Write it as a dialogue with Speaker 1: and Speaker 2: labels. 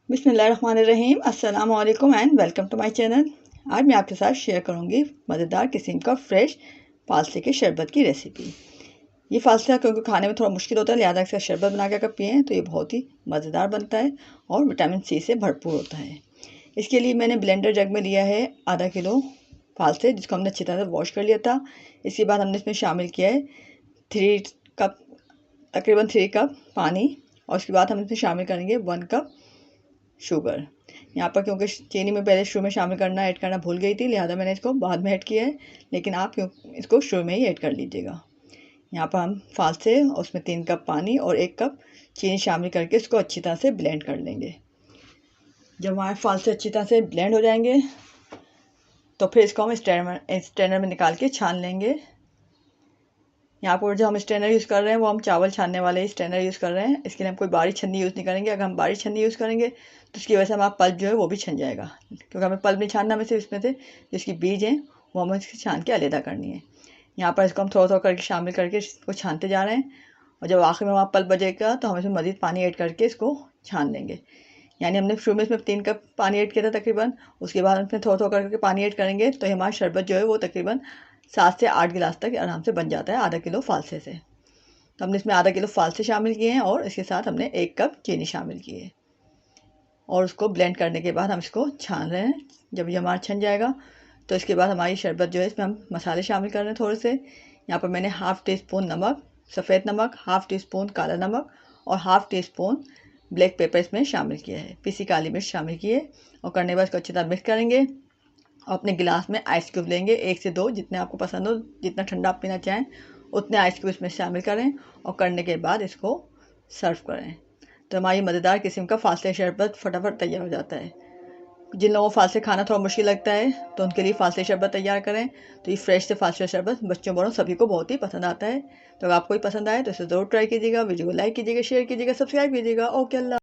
Speaker 1: बिस्मिल्लाहिर्रहमानिर्रहीम, अस्सलाम वालेकुम and welcome to my channel. आज मैं आपके साथ शेयर करूंगी मज़ेदार किस्म का फ्रेश फालसे के शरबत की रेसिपी। ये फालसा क्योंकि खाने में थोड़ा मुश्किल होता है, लिहाजा इसका शरबत बना के अगर पिएँ तो ये बहुत ही मज़ेदार बनता है और विटामिन सी से भरपूर होता है। इसके लिए मैंने ब्लेंडर जग में लिया है आधा किलो फालसे, जिसको हमने अच्छी तरह से वॉश कर लिया था। इसके बाद हमने इसमें शामिल किया है 3 कप, तकरीबन 3 कप पानी, और उसके बाद हम इसमें शामिल करेंगे 1 कप शुगर। यहाँ पर क्योंकि चीनी में पहले शुरू में शामिल करना ऐड करना भूल गई थी, लिहाजा मैंने इसको बाद में ऐड किया है, लेकिन आप क्यों इसको शुरू में ही ऐड कर लीजिएगा। यहाँ पर हम फालसे और उसमें 3 कप पानी और 1 कप चीनी शामिल करके इसको अच्छी तरह से ब्लेंड कर लेंगे। जब हमारे फालसे अच्छी तरह से ब्लेंड हो जाएंगे तो फिर इसको हम स्ट्रेनर में निकाल के छान लेंगे। यहाँ पर जो हम स्ट्रेनर यूज़ कर रहे हैं वो हम चावल छानने वाले ही स्ट्रेनर यूज़ कर रहे हैं। इसके लिए हम कोई बारीक छन्नी यूज़ नहीं करेंगे। अगर हम बारीक छन्नी यूज़ करेंगे तो उसकी वजह से हमारा पल्प जो है वो भी छन जाएगा, क्योंकि हमें पल्प नहीं छानना, हमें सिर्फ इसमें से जिसकी बीज हैं वो हमें इसकी छान के अलहदा करनी है। यहाँ पर इसको हम थोड़ा थोड़ा करके शामिल करके इसको छानते जा रहे हैं, और जब आखिर में हमारा पल्प बचेगा तो हम इसमें मज़ीद पानी ऐड करके इसको छान लेंगे। यानी हमने शुरू में इसमें 3 कप पानी ऐड किया था तकरीबन, उसके बाद हम इसमें थोड़ा थोड़ा करके पानी ऐड करेंगे तो हमारा शरबत जो है वो तकरीबन 7 से 8 गिलास तक आराम से बन जाता है आधा किलो फालसे से। तो हमने इसमें आधा किलो फालसे शामिल किए हैं और इसके साथ हमने 1 कप चीनी शामिल की है, और उसको ब्लेंड करने के बाद हम इसको छान रहे हैं। जब ये हमारा छन जाएगा तो इसके बाद हमारी शरबत जो है इसमें हम मसाले शामिल कर रहे हैं थोड़े से। यहाँ पर मैंने हाफ़ टी स्पून नमक, सफ़ेद नमक, हाफ़ टी स्पून काला नमक और half tea spoon black pepper इसमें शामिल किया है, पीसी काली मिर्च शामिल की है। और करने के बाद इसको अच्छी तरह मिक्स करेंगे और अपने गिलास में आइस क्यूब लेंगे, 1 से 2 जितने आपको पसंद हो, जितना ठंडा आप पीना चाहें उतने आइस क्यूब इसमें शामिल करें, और करने के बाद इसको सर्व करें। तो हमारी मज़ेदार किस्म का फालसे शरबत फटाफट तैयार हो जाता है। जिन लोगों को फालसे खाना थोड़ा मुश्किल लगता है तो उनके लिए फालसे शरबत तैयार करें। तो ये फ्रेश से फालसे शरबत बच्चों बड़ों सभी को बहुत ही पसंद आता है। तो अगर आपको भी पसंद आए तो इसे ज़रूर ट्राई कीजिएगा। वीडियो को लाइक कीजिएगा, शेयर कीजिएगा, सब्सक्राइब कीजिएगा। ओके, अल्लाह।